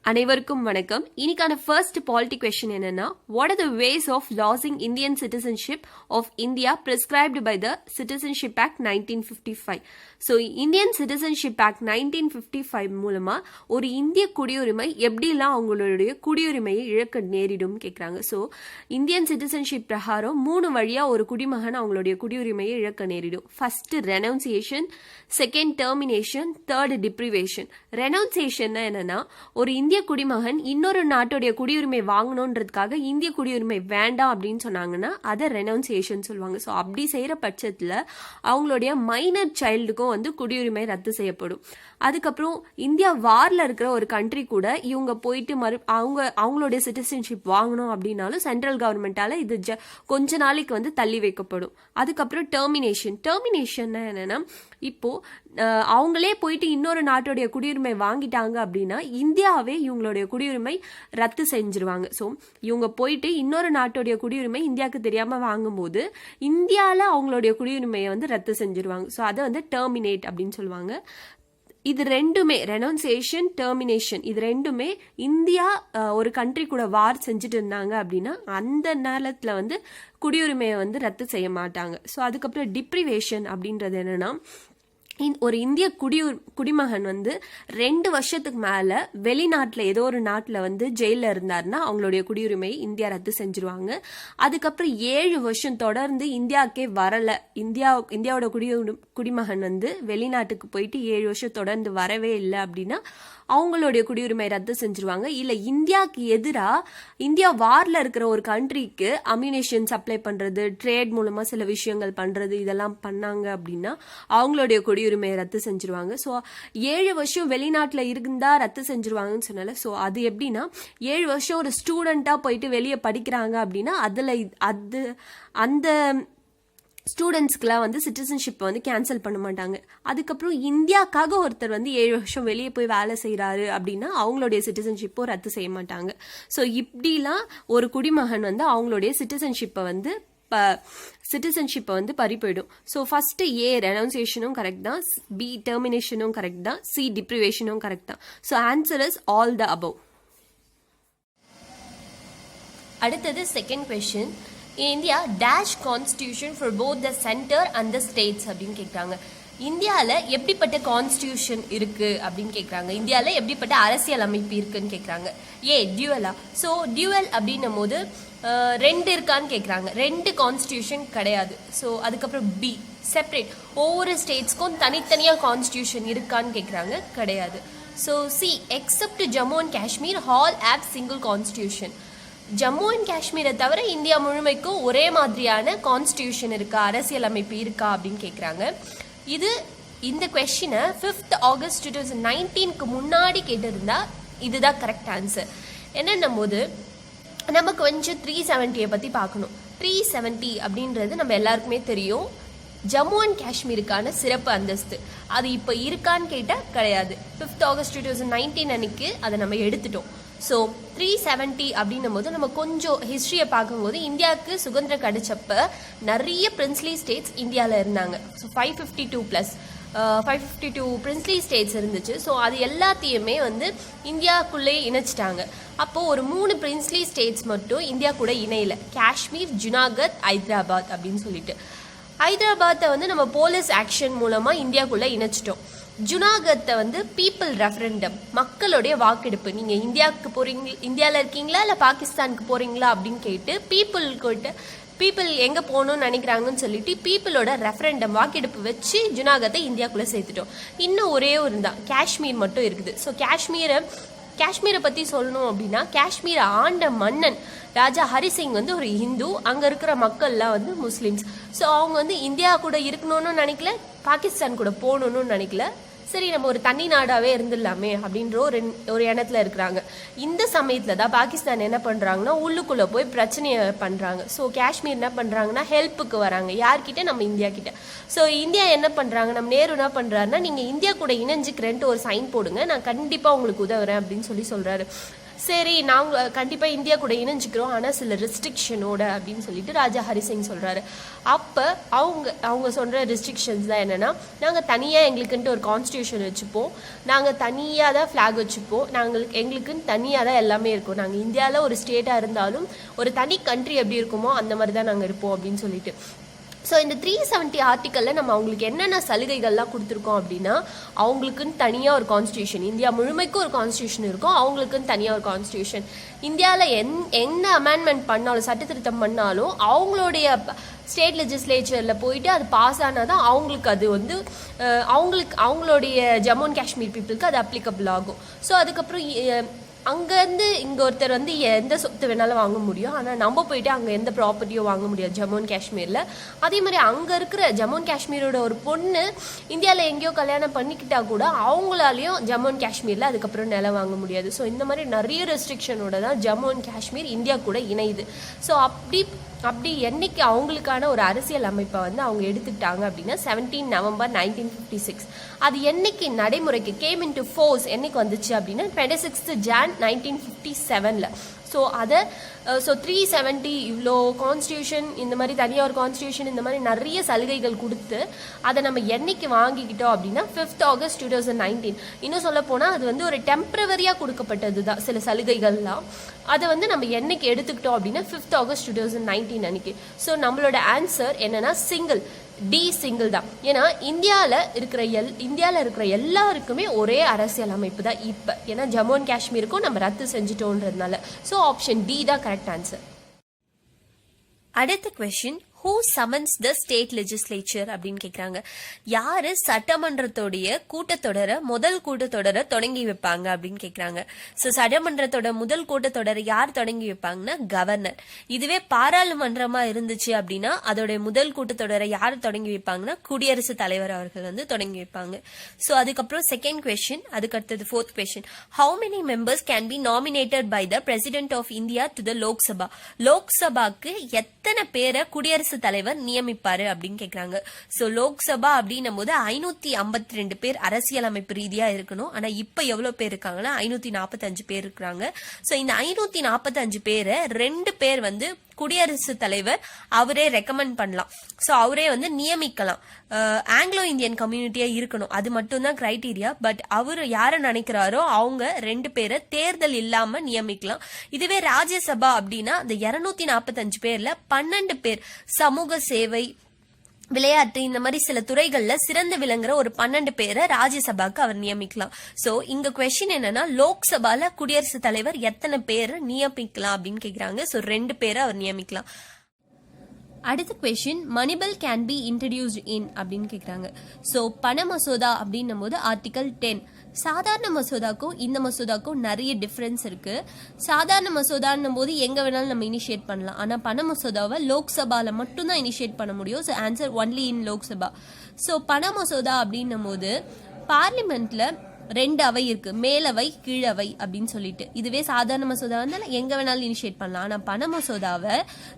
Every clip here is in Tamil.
அனைவருக்கும் வணக்கம். இன்னைக்கான ஃபர்ஸ்ட் பாலிட்டி கொஸ்டின் என்னன்னா, what are the ways of losing Indian citizenship of India prescribed by the citizenship act 1955. So Indian citizenship act 1955 மூலமா ஒரு இந்திய குடியுரிமை எப்படிலாம் அவங்களுடைய குடியுரிமையை இழக்க நேரிடும் கேட்குறாங்க. ஸோ இந்தியன் சிட்டிசன்ஷிப் பிரகாரம் 3 வழியா ஒரு குடிமகன் அவங்களுடைய குடியுரிமையை இழக்க நேரிடும். First renunciation, second termination, third deprivation. Renunciation என்னன்னா, ஒரு இந்திய குடிமகன் இன்னொரு நாட்டுடைய குடியுரிமை வாங்கணுன்றதுக்காக இந்திய குடியுரிமை வேண்டாம் அப்படின்னு சொன்னாங்கன்னா அதை ரெனவுன்சியேஷன் சொல்லுவாங்க. ஸோ அப்படி செய்யற பட்சத்தில் அவங்களுடைய மைனர் சைல்டுக்கும் குடியுரிமை ரத்து செய்யப்படும். அதுக்கப்புறம் இந்தியா வார்ல இருக்கிற ஒரு கண்ட்ரி கூட இவங்க போயிட்டு அவங்களுடைய சிட்டிசன்ஷிப் வாங்கணும் அப்படின்னாலும் சென்ட்ரல் கவர்மெண்டால இது கொஞ்ச நாளைக்கு தள்ளி வைக்கப்படும். அதுக்கப்புறம் டெர்மினேஷன் என்னன்னா, இப்போ அவங்களே போயிட்டு இன்னொரு நாட்டுடைய குடியுரிமை வாங்கிட்டாங்க அப்படின்னா இந்தியாவே இவங்களுடைய குடியுரிமை ரத்து செஞ்சிருவாங்க. ஸோ இவங்க போயிட்டு இன்னொரு நாட்டுடைய குடியுரிமை இந்தியாவுக்கு தெரியாம வாங்கும்போது இந்தியாவில் அவங்களுடைய குடியுரிமையை ரத்து செஞ்சிருவாங்க. ஸோ அதை டெர்மினேட் அப்படின்னு சொல்லுவாங்க. இது ரெண்டுமே, ரெனவுன்சியேஷன், டெர்மினேஷன், இது ரெண்டுமே இந்தியா ஒரு கண்ட்ரி கூட வார் செஞ்சுட்டு இருந்தாங்க அப்படின்னா அந்த நேரத்தில் குடியுரிமையை ரத்து செய்ய மாட்டாங்க. ஸோ அதுக்கப்புறம் டிப்ரிவேஷன் அப்படின்றது என்னன்னா, ஒரு இந்திய குடிமகன் 2 வருஷத்துக்கு மேல வெளிநாட்டுல ஏதோ ஒரு நாட்டுல ஜெயில இருந்தாருன்னா அவங்களுடைய குடியுரிமை இந்தியா ரத்து செஞ்சிருவாங்க. அதுக்கப்புறம் 7 வருஷம் தொடர்ந்து இந்தியாவுக்கே வரல, இந்தியாவோட குடிமகன் வெளிநாட்டுக்கு போயிட்டு 7 வருஷம் தொடர்ந்து வரவே இல்லை அப்படின்னா அவங்களுடைய குடியுரிமை ரத்து செஞ்சிருவாங்க. இல்ல இந்தியாவுக்கு எதிராக இந்தியா வார்ல இருக்கிற ஒரு கண்ட்ரிக்கு அம்யூனேஷன் சப்ளை பண்றது, ட்ரேட் மூலமா சில விஷயங்கள் பண்றது, இதெல்லாம் பண்ணாங்க அப்படின்னா அவங்களுடைய குடியுரிமையை ரத்து செஞ்சிருவாங்க. ஸோ 7 வருஷம் வெளிநாட்டுல இருந்தா ரத்து செஞ்சிருவாங்கன்னு சொன்னால. ஸோ அது எப்படின்னா, 7 வருஷம் ஒரு ஸ்டூடெண்டா போயிட்டு வெளியே படிக்கிறாங்க அப்படின்னா அந்த ஸ்டூடெண்ட்ஸ்க்குலாம் சிட்டிசன்ஷிப் கேன்சல் பண்ண மாட்டாங்க. அதுக்கப்புறம் இந்தியாக்காக ஒருத்தர் 7 வருஷம் வெளியே போய் வேலை செய்கிறாரு அப்படின்னா அவங்களுடைய சிட்டிசன்ஷிப்போ ரத்து செய்ய மாட்டாங்க. ஸோ இப்படிலாம் ஒரு குடிமகன் அவங்களுடைய சிட்டிசன்ஷிப்பை பறி போயிடும். ஸோ ஃபர்ஸ்ட் ஏ ரெனவுன்சியேஷனும் கரெக்ட் தான், பி டெர்மினேஷனும் கரெக்ட் தான், சி டிப்ரிவேஷனும் கரெக்ட் தான். So answer is all the above. அடுத்தது second question. India dash constitution for both the centre and the states அப்படின்னு கேட்குறாங்க. இந்தியாவில் எப்படிப்பட்ட கான்ஸ்டியூஷன் இருக்கு அப்படின்னு கேட்குறாங்க. இந்தியாவில் எப்படிப்பட்ட அரசியல் அமைப்பு இருக்குன்னு கேட்குறாங்க. ஏ டியூவலா. ஸோ டியூவல் அப்படின்னும் போது 2 இருக்கான்னு கேட்குறாங்க. 2 கான்ஸ்டியூஷன் கிடையாது. ஸோ அதுக்கப்புறம் பி செப்பரேட், ஒவ்வொரு ஸ்டேட்ஸ்க்கும் தனித்தனியாக கான்ஸ்டியூஷன் இருக்கான்னு கேட்குறாங்க. கிடையாது. So C accept Jammu and Kashmir all have single constitution. Jammu and காஷ்மீரை தவிர இந்தியா முழுமைக்கும் ஒரே மாதிரியான கான்ஸ்டியூஷன் இருக்கா, அரசியல் அமைப்பு இருக்கா அப்படின்னு கேட்குறாங்க. இந்த கொஸ்டினை 5th ஆகஸ்ட் 2019 முன்னாடி கேட்டிருந்தா இதுதான் கரெக்ட் ஆன்சர். என்னன்னும் போது நமக்கு 370 பற்றி பார்க்கணும். 370 அப்படின்றது நம்ம எல்லாருக்குமே தெரியும், ஜம்மு அண்ட் காஷ்மீருக்கான சிறப்பு அந்தஸ்து. அது இப்போ இருக்கான்னு கேட்டால் கிடையாது. 5th ஆகஸ்ட் 2019 அன்னைக்கு அதை நம்ம எடுத்துட்டோம். ஸோ 370 அப்படின்னும் போது நம்ம கொஞ்சம் ஹிஸ்ட்ரியை பார்க்கும்போது இந்தியாவுக்கு சுதந்திரம் கிடைச்சப்ப நிறைய பிரின்ஸ்லி ஸ்டேட்ஸ் இந்தியாவில் இருந்தாங்க. ஸோ 552 பிரின்ஸ்லி ஸ்டேட்ஸ் இருந்துச்சு. ஸோ அது எல்லாத்தையுமே இந்தியாவுக்குள்ளே இணைச்சிட்டாங்க. அப்போது ஒரு 3 பிரின்ஸ்லி ஸ்டேட்ஸ் மட்டும் இந்தியா கூட இணையில, காஷ்மீர், ஜுனாகத், ஹைதராபாத் அப்படின்னு சொல்லிட்டு. ஹைதராபாத்தை நம்ம போலீஸ் ஆக்ஷன் மூலமாக இந்தியாவுக்குள்ளே இணைச்சிட்டோம். ஜுனாகத்தை பீப்புள் ரெஃபரண்டம், மக்களுடைய வாக்கெடுப்பு, நீங்கள் இந்தியாவுக்கு போகிறீங்க, இந்தியாவில் இருக்கீங்களா இல்லை பாகிஸ்தானுக்கு போகிறீங்களா அப்படின்னு கேட்டு பீப்புள் எங்கே போகணும்னு நினைக்கிறாங்கன்னு சொல்லிட்டு பீப்புளோட ரெஃபரண்டம் வாக்கெடுப்பு வச்சு ஜுனாகத்தை இந்தியாவுக்குள்ளே சேர்த்துட்டோம். இன்னும் ஒரே ஒரு தான் காஷ்மீர் மட்டும் இருக்குது. ஸோ காஷ்மீரை பற்றி சொல்லணும் அப்படின்னா, காஷ்மீரை ஆண்ட மன்னன் ராஜா ஹரிசிங் ஒரு ஹிந்து, அங்கே இருக்கிற மக்கள்லாம் முஸ்லீம்ஸ். ஸோ அவங்க இந்தியா கூட இருக்கணும்னு நினைக்கல, பாகிஸ்தான் கூட போகணும்னு நினைக்கல. சரி நம்ம ஒரு தனி நாடாவே இருந்துடலாமே அப்படின்ற ஒரு எண்ணத்தில் இருக்கிறாங்க. இந்த சமயத்தில் தான் பாகிஸ்தான் என்ன பண்ணுறாங்கன்னா உள்ளுக்குள்ளே போய் பிரச்சனையை பண்ணுறாங்க. ஸோ காஷ்மீர் என்ன பண்ணுறாங்கன்னா ஹெல்ப்புக்கு வராங்க. யார்கிட்ட? நம்ம இந்தியா கிட்ட. ஸோ இந்தியா என்ன பண்ணுறாங்க, நம்ம நேரு என்ன பண்ணுறாருன்னா, நீங்கள் இந்தியா கூட இணைஞ்சிக்கிறேன்ட்டு ஒரு சைன் போடுங்க, நான் கண்டிப்பாக உங்களுக்கு உதவுறேன் அப்படின்னு சொல்கிறாரு. சரி நாங்கள் கண்டிப்பாக இந்தியா கூட இணைஞ்சிக்கிறோம், ஆனால் சில ரெஸ்ட்ரிக்ஷனோட அப்படின்னு சொல்லிட்டு ராஜா ஹரிசிங் சொல்கிறாரு. அப்போ அவங்க சொல்கிற ரெஸ்ட்ரிக்ஷன்ஸ் தான் என்னென்னா, நாங்கள் தனியாக எங்களுக்குன்ட்டு ஒரு கான்ஸ்டியூஷன் வச்சுப்போம், நாங்கள் தனியாக தான் ஃப்ளாக் வச்சுப்போம், எங்களுக்குன்னு தனியாக தான் எல்லாமே இருக்கும், நாங்கள் இந்தியாவில் ஒரு ஸ்டேட்டாக இருந்தாலும் ஒரு தனி கண்ட்ரி எப்படி இருக்குமோ அந்த மாதிரி தான் நாங்கள் இருப்போம் அப்படின்னு சொல்லிட்டு. ஸோ இந்த 370 ஆர்டிக்கலில் நம்ம அவங்களுக்கு என்னென்ன சலுகைகள்லாம் கொடுத்துருக்கோம் அப்படின்னா, அவங்களுக்குன்னு தனியாக ஒரு கான்ஸ்டியூஷன், இந்தியா முழுமைக்கும் ஒரு கான்ஸ்டியூஷன் இருக்கும், அவங்களுக்குன்னு தனியாக ஒரு கான்ஸ்டியூஷன். இந்தியாவில் என்ன அமெண்ட்மெண்ட் பண்ணாலும், சட்ட திருத்தம் பண்ணாலும் அவங்களுடைய ஸ்டேட் லெஜிஸ்லேச்சரில் போயிட்டு அது பாஸ் ஆனால் தான் அவங்களுக்கு அது வந்து அவங்களுடைய ஜம்மு அண்ட் காஷ்மீர் பீப்புளுக்கு அது அப்ளிகபிள் ஆகும். ஸோ அதுக்கப்புறம் அங்கேருந்து இங்கே ஒருத்தர் வந்து எந்த சொத்து வேணாலும் வாங்க முடியும், ஆனால் நம்ம போயிட்டு அங்கே எந்த ப்ராப்பர்ட்டியும் வாங்க முடியாது ஜம்மு அண்ட் காஷ்மீரில். அதே மாதிரி அங்கே இருக்கிற ஜம்மு அண்ட் காஷ்மீரோட ஒரு பொண்ணு இந்தியாவில் எங்கேயோ கல்யாணம் பண்ணிக்கிட்டா கூட அவங்களாலையும் ஜம்மு அண்ட் காஷ்மீரில் அதுக்கப்புறம் நிலம் வாங்க முடியாது. ஸோ இந்த மாதிரி நிறைய ரெஸ்ட்ரிக்ஷனோட தான் ஜம்மு அண்ட் காஷ்மீர் இந்தியா கூட இணையுது. ஸோ அப்படி என்னைக்கு அவங்களுக்கான ஒரு அரசியல் அமைப்பை வந்து அவங்க எடுத்துக்கிட்டாங்க அப்படின்னா 17 நவம்பர் 1956. அது என்னைக்கு நடைமுறைக்கு கேம் இன்டு ஃபோர்ஸ் என்னைக்கு வந்துச்சு அப்படின்னா 26 ஜான் 1957. ஸோ 370 இவ்வளோ கான்ஸ்டியூஷன், இந்த மாதிரி தனியாக ஒரு கான்ஸ்டியூஷன், இந்த மாதிரி நிறைய சலுகைகள் கொடுத்து அதை நம்ம என்னைக்கு வாங்கிக்கிட்டோம் அப்படின்னா 5 ஆகஸ்ட் 2019. இன்னும் சொல்ல போனால் அது வந்து ஒரு டெம்பரவரியாக கொடுக்கப்பட்டது தான் சில சலுகைகள்லாம். அதை வந்து நம்ம என்னைக்கு எடுத்துக்கிட்டோம் அப்படின்னா 5 ஆகஸ்ட் 2019 அன்னைக்கு. ஸோ நம்மளோட ஆன்சர் என்னன்னா சிங்கிள் தான். ஏன்னா இந்தியாவில் இருக்கிற எல்லாருக்குமே ஒரே அரசியல் அமைப்பு தான் இப்போ. ஏன்னா ஜம்மு அண்ட் காஷ்மீருக்கும் நம்ம ரத்து செஞ்சுட்டோன்றதுனால. ஸோ ஆப்ஷன் டி தான் கரெக்ட் ஆன்சர். அடுத்த question, who summons the state legislature அப்படின்னு கேட்குறாங்க. யாரு சட்டமன்றத்தோடைய முதல் கூட்டத்தொடரை தொடங்கி வைப்பாங்க அப்படின்னு கேட்குறாங்க. ஸோ சட்டமன்றத்தோட முதல் கூட்டத்தொடரை யார் தொடங்கி வைப்பாங்கன்னா கவர்னர். இதுவே பாராளுமன்றமா இருந்துச்சு அப்படின்னா அதோடைய முதல் கூட்டத்தொடரை யார் தொடங்கி வைப்பாங்கன்னா குடியரசுத் தலைவர் அவர்கள் வந்து தொடங்கி வைப்பாங்க. ஸோ அதுக்கப்புறம் செகண்ட் கொஸ்டின், அதுக்கு அடுத்தது fourth question, how many members can be nominated by the president of India to the Lok Sabha. லோக்சபாக்கு எத்தனை பேரை குடியரசு தலைவர் நியமிப்பாரு அப்படின்னு கேக்குறாங்க. சோ லோக்சபா அப்படின்னும் போது 552 பேர் அரசியல் அமைப்பு ரீதியா இருக்கணும். ஆனா இப்ப எவ்வளவு பேர் இருக்காங்கன்னா 545 பேர் இருக்காங்க. சோ இந்த 545 பேரை 2 பேர் வந்து குடியரசுத் தலைவர் அவரே ரெக்கமெண்ட் பண்ணலாம். ஸோ அவரே வந்து நியமிக்கலாம். ஆங்கிலோ இந்தியன் கம்யூனிட்டியா இருக்கணும், அது மட்டும் தான் கிரைட்டீரியா. பட் அவர் யாரை நினைக்கிறாரோ அவங்க 2 பேரை தேர்தல் இல்லாம நியமிக்கலாம். இதுவே ராஜ்யசபா அப்படின்னா அந்த 245 பேர்ல 12 பேர் சமூக சேவை, விளையாட்டு, இந்த மாதிரி சில துறைகள்ல சிறந்து விளங்குற ஒரு 12 பேரை ராஜ்யசபாக்கு அவர் நியமிக்கலாம். சோ இங்க கொஸ்டின் என்னன்னா, லோக்சபால குடியரசுத் தலைவர் எத்தனை பேரை நியமிக்கலாம் அப்படின்னு கேக்குறாங்க. சோ 2 பேரை அவர் நியமிக்கலாம். அடுத்த question, money bill can be introduced in அப்படின்னு கேக்குறாங்க. சோ பண மசோதா அப்படின்னும் போது ஆர்டிகல் 10. சாதாரண மசோதாக்கும் இந்த மசோதாக்கும் நிறைய டிஃபரன்ஸ் இருக்கு. சாதாரண மசோதான்னும் போது எங்க வேணாலும் நம்ம இனிஷியேட் பண்ணலாம். ஆனா பண மசோதாவை லோக்சபால மட்டும் தான் இனிஷியேட் பண்ண முடியும். So answer only in Lok Sabha. So பண மசோதா அப்படின்னும் போது பார்லிமெண்ட்ல 2 அவை இருக்கு, மேலவை கீழவை அப்படின்னு சொல்லிட்டு. இதுவே சாதாரண மசோதா வந்து எங்க வேணாலும் இனிஷியேட் பண்ணலாம். ஆனா பண மசோதாவை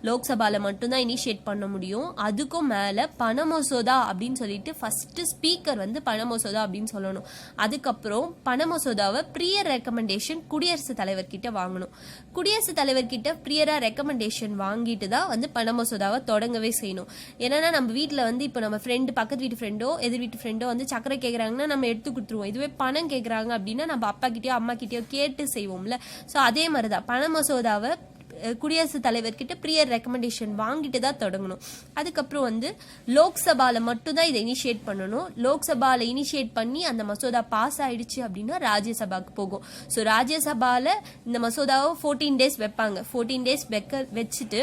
லோக்சபால மட்டும்தான் இனிஷியேட் பண்ண முடியும். அதுக்கும் மேல பண மசோதா அப்படின்னு சொல்லிட்டு ஃபர்ஸ்ட் ஸ்பீக்கர் வந்து பண மசோதா அப்படின்னு சொல்லணும். அதுக்கப்புறம் பண மசோதாவை ப்ரியர் ரெக்கமெண்டேஷன் குடியரசுத் தலைவர் கிட்ட வாங்கணும். குடியரசுத் தலைவர் கிட்ட ப்ரியரா ரெக்கமெண்டேஷன் வாங்கிட்டு தான் வந்து பண மசோதாவை தொடங்கவே செய்யணும். ஏன்னா நம்ம வீட்டுல வந்து இப்போ நம்ம ஃப்ரெண்டு, பக்கத்து வீட்டு ஃப்ரெண்டோ எதிர் வீட்டு ஃப்ரெண்டோ வந்து சக்கரை கேட்கறாங்கன்னா நம்ம எடுத்து கொடுத்துருவோம். இதுவே பணம் கேக்குறாங்க அப்படின்னா நம்ம அப்பா கிட்டயோ அம்மா கிட்டயோ கேட்டு செய்வோம்ல. சோ அதே மாதிரிதான் பண மசோதாவை குடியரசுத் தலைவர்கிட்ட ப்ரியர் ரெக்கமெண்டேஷன் வாங்கிட்டு தான் தொடங்கணும். அதுக்கப்புறம் வந்து லோக்சபால மட்டும் தான் இதை இனிஷியேட் பண்ணணும். லோக்சபால இனிஷியேட் பண்ணி அந்த மசோதா பாஸ் ஆயிடுச்சு அப்படின்னா ராஜ்யசபாக்கு போகும். ஸோ ராஜ்யசபால இந்த மசோதாவை 14 டேஸ் வைப்பாங்க. 14 டேஸ் வச்சுட்டு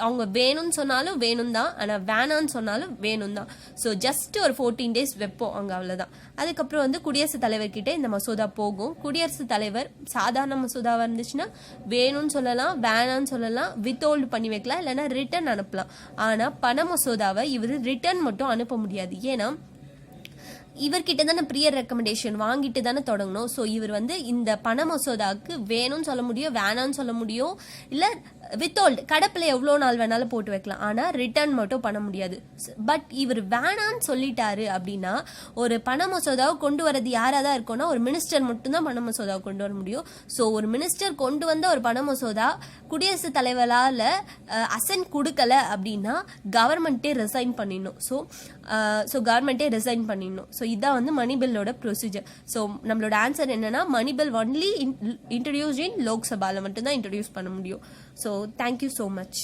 அவங்க வேணும்னு சொன்னாலும் வேணும் தான், ஆனா வேணான்னு சொன்னாலும் வேணும் தான். ஸோ ஜஸ்ட் ஒரு 14 டேஸ் வைப்போம் அங்க, அவ்வளவுதான். அதுக்கப்புறம் வந்து குடியரசுத் தலைவர் கிட்ட இந்த மசோதா போகும். குடியரசுத் தலைவர் சாதாரண மசோதாவா இருந்துச்சுன்னா வேணும்னு சொல்லலாம், வேணான்னு சொல்லலாம், வித்ஹோல்டு பண்ணி வைக்கலாம், இல்லைன்னா ரிட்டர்ன் அனுப்பலாம். ஆனா பண மசோதாவை இவர் ரிட்டர்ன் மட்டும் அனுப்ப முடியாது. ஏன்னா இவர்கிட்ட தானே ப்ரியர் ரெக்கமெண்டேஷன் வாங்கிட்டு தானே தொடங்கணும். ஸோ இவர் வந்து இந்த பண மசோதாவுக்கு வேணும்னு சொல்ல முடியும், வேணான்னு சொல்ல முடியும், இல்லை வித்தோல்டு கடப்பில் எவ்வளோ நாள் வேணாலும் போட்டு வைக்கலாம், ஆனால் ரிட்டர்ன் மட்டும் பண்ண முடியாது. பட் இவர் வேணான்னு சொல்லிட்டாரு அப்படின்னா ஒரு பண மசோதாவை கொண்டு வரது யாராக தான் இருக்கும்னா ஒரு மினிஸ்டர் மட்டும்தான் பண மசோதாவை கொண்டு வர முடியும். ஸோ ஒரு மினிஸ்டர் கொண்டு வந்த ஒரு பண மசோதா குடியரசுத் தலைவரால் அசென்ட் கொடுக்கல அப்படின்னா கவர்மெண்ட்டே ரிசைன் பண்ணிடணும். ஸோ கவர்மெண்ட்டே ரிசைன் பண்ணிடணும். ஸோ இதான் வந்து மணி பில்லோட ப்ரொசீஜர். ஸோ நம்மளோட ஆன்சர் என்னன்னா money bill only introduce in லோக்சபாவில் மட்டும்தான் இன்ட்ரடியூஸ் பண்ண முடியும். So thank you so much.